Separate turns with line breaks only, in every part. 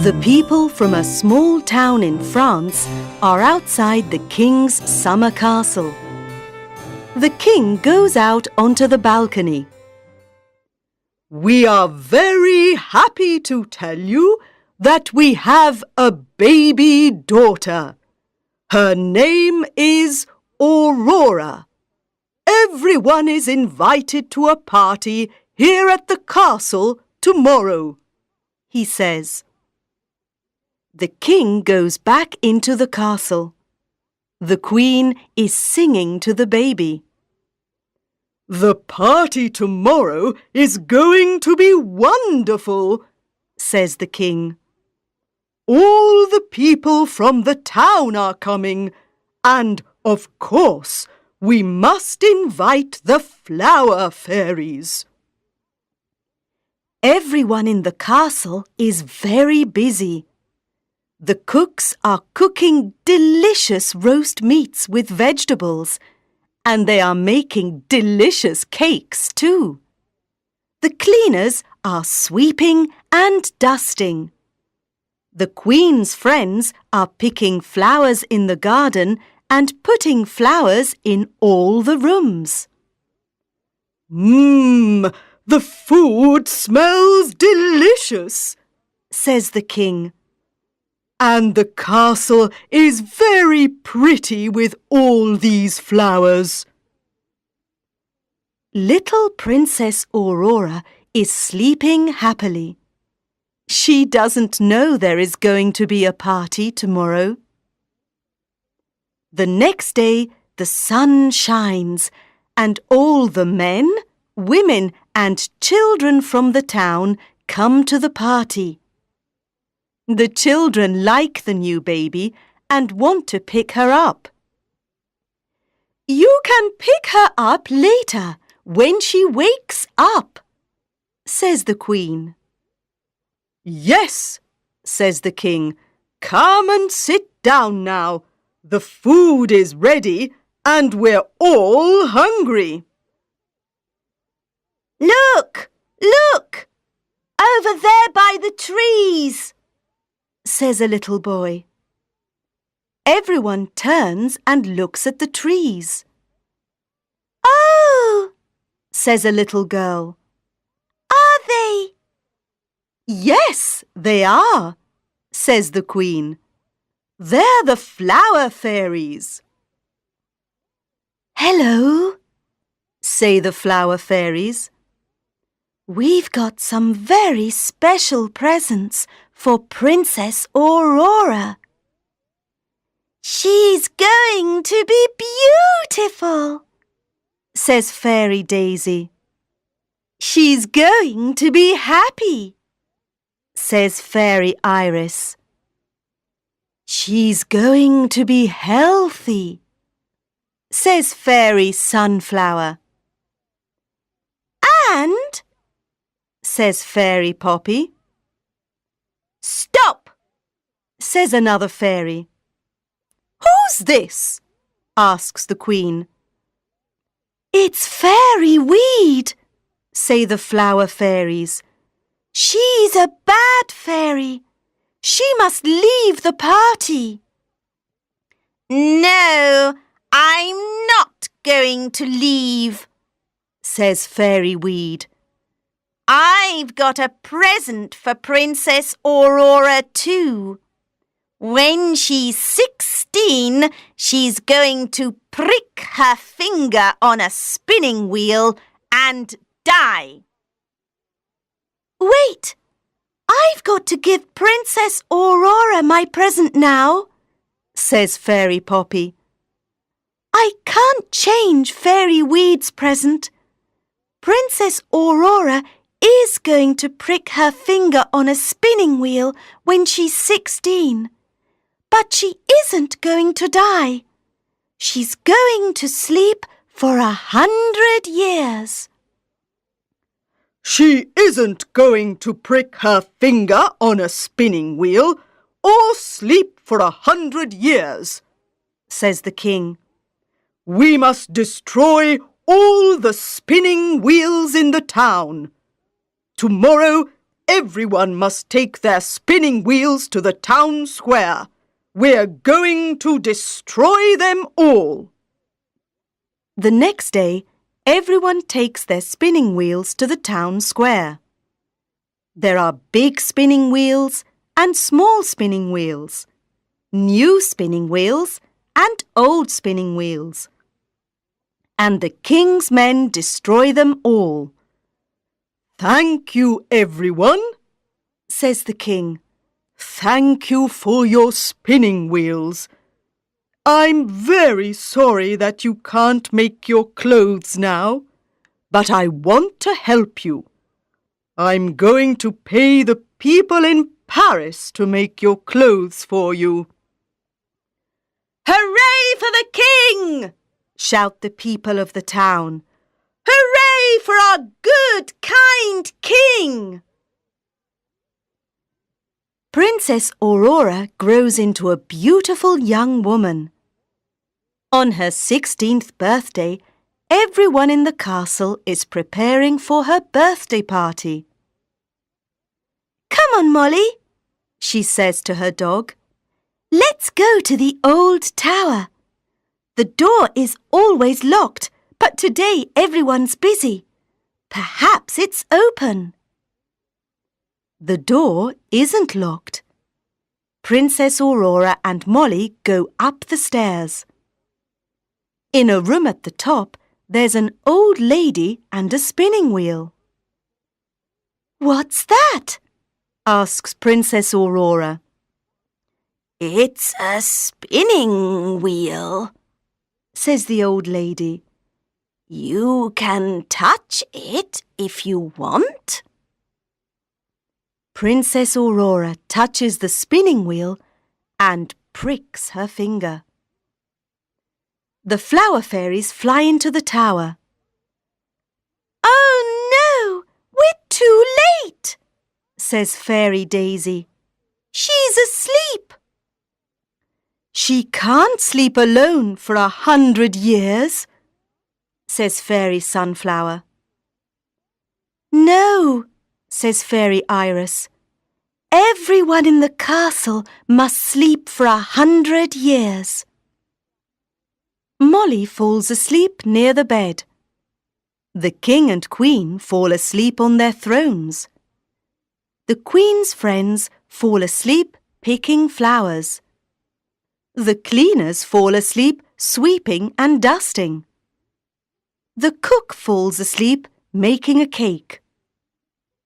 The people from a small town in France are outside the king's summer castle. The king goes out onto the balcony. "We are very happy to tell you that we have a baby daughter. Her name is Aurora. Everyone is invited to a party here at the castle tomorrow," he says. The king goes back into the castle. The queen is singing to the baby. "The party tomorrow is going to be wonderful," says the king. "All the people from the town are coming, and, of course, we must invite the flower fairies." Everyone in the castle is very busy. The cooks are cooking delicious roast meats with vegetables, and they are making delicious cakes too. The cleaners are sweeping and dusting. The Queen's friends are picking flowers in the garden and putting flowers in all the rooms. The food smells delicious," says the king. "And the castle is very pretty with all these flowers." Little Princess Aurora is sleeping happily. She doesn't know there is going to be a party tomorrow. The next day, the sun shines, and all the men, women, and children from the town come to the party. The children like the new baby and want to pick her up. "You can pick her up later, when she wakes up," says the Queen. "Yes," says the king. "Come and sit down now. The food is ready and we're all hungry."
"Look! Look! Over there by the trees!" says a little boy.
Everyone turns and looks at the trees.
"Oh!"
says a little girl.
"Are they?"
"Yes, they are," says the Queen. "They're the flower fairies."
"Hello,"
say the flower fairies.
"We've got some very special presents for Princess Aurora. She's going to be beautiful,"
says Fairy Daisy.
"She's going to be happy,"
says Fairy Iris. "She's going to be healthy," says Fairy Sunflower.
"And,"
says Fairy Poppy.
"Stop,"
says another fairy. "Who's this?" asks the Queen.
"It's Fairy Weed,"
say the flower fairies.
"She's a bad fairy. She must leave the party." "No, I'm not going to leave,"
says Fairy Weed.
"I've got a present for Princess Aurora too. When she's 16, she's going to prick her finger on a spinning wheel and die." "Wait! I've got to give Princess Aurora my present now,"
says Fairy Poppy.
"I can't change Fairy Weed's present. Princess Aurora is going to prick her finger on a spinning wheel when she's 16. But she isn't going to die. She's going to sleep for 100 years.
"She isn't going to prick her finger on a spinning wheel. or sleep for 100 years, says the king. We must destroy all the spinning wheels in the town. Tomorrow, everyone must take their spinning wheels to the town square. We're going to destroy them all. The next day, everyone takes their spinning wheels to the town square. There are big spinning wheels and small spinning wheels, new spinning wheels and old spinning wheels. And the king's men destroy them all. Thank you, everyone, says the king. Thank you for your spinning wheels. I'm very sorry that you can't make your clothes now, but I want to help you. I'm going to pay the people in Paris to make your clothes for you. Hooray for the king! Shout the people of the town. Hooray for our good, kind king! Princess Aurora grows into a beautiful young woman. On her 16th birthday, everyone in the castle is preparing for her birthday party.
Come on, Molly,
she says to her dog.
Let's go to the old tower. The door is always locked, but today everyone's busy. Perhaps it's open.
The door isn't locked. Princess Aurora and Molly go up the stairs. In a room at the top, there's an old lady and a spinning wheel.
What's that?
Asks Princess Aurora.
It's a spinning wheel, says the old lady. You can touch it if you want.
Princess Aurora touches the spinning wheel and pricks her finger. The flower fairies fly into the tower.
Oh no, we're too late,
says Fairy Daisy.
She's asleep.
She can't sleep alone for 100 years, says Fairy Sunflower.
No,
says Fairy Iris.
Everyone in the castle must sleep for 100 years.
Molly falls asleep near the bed. The king and queen fall asleep on their thrones. The queen's friends fall asleep picking flowers. The cleaners fall asleep sweeping and dusting. The cook falls asleep making a cake.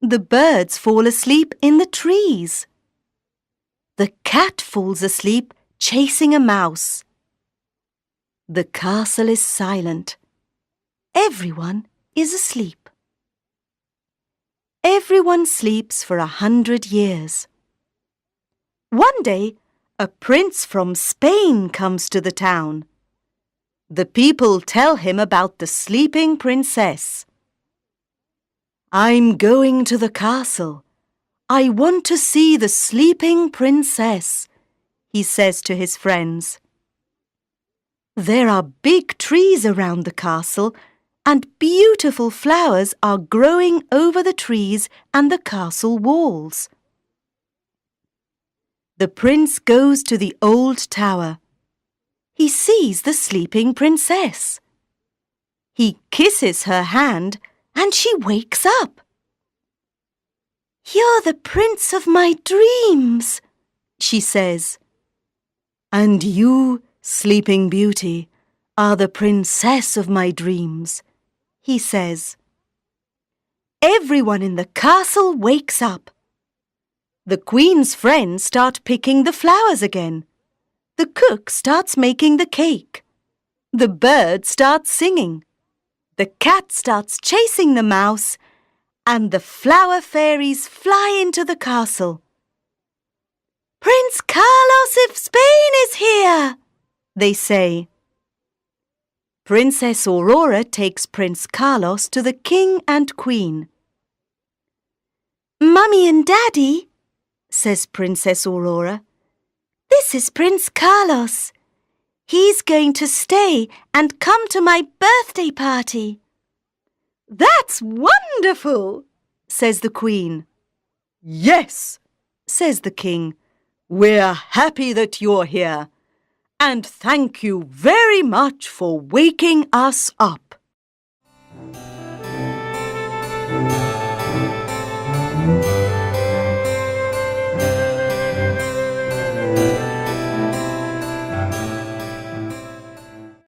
The birds fall asleep in the trees. The cat falls asleep chasing a mouse. The castle is silent. Everyone is asleep. Everyone sleeps for 100 years. One day, a prince from Spain comes to the town. The people tell him about the sleeping princess. I'm going to the castle. I want to see the sleeping princess, he says to his friends. There are big trees around the castle, and beautiful flowers are growing over the trees and the castle walls. The prince goes to the old tower. He sees the sleeping princess. He kisses her hand and she wakes up.
You're the prince of my dreams,
she says. And you, Sleeping Beauty, are the princess of my dreams, he says. Everyone in the castle wakes up. The queen's friends start picking the flowers again. The cook starts making the cake. The bird starts singing. The cat starts chasing the mouse, and the flower fairies fly into the castle.
Prince Carlos of Spain is here,
they say. Princess Aurora takes Prince Carlos to the king and queen.
Mummy and Daddy,
says Princess Aurora,
This is Prince Carlos. He's going to stay and come to my birthday party.
That's wonderful, says the Queen. Yes, says the King. We're happy that you're here. And thank you very much for waking us up.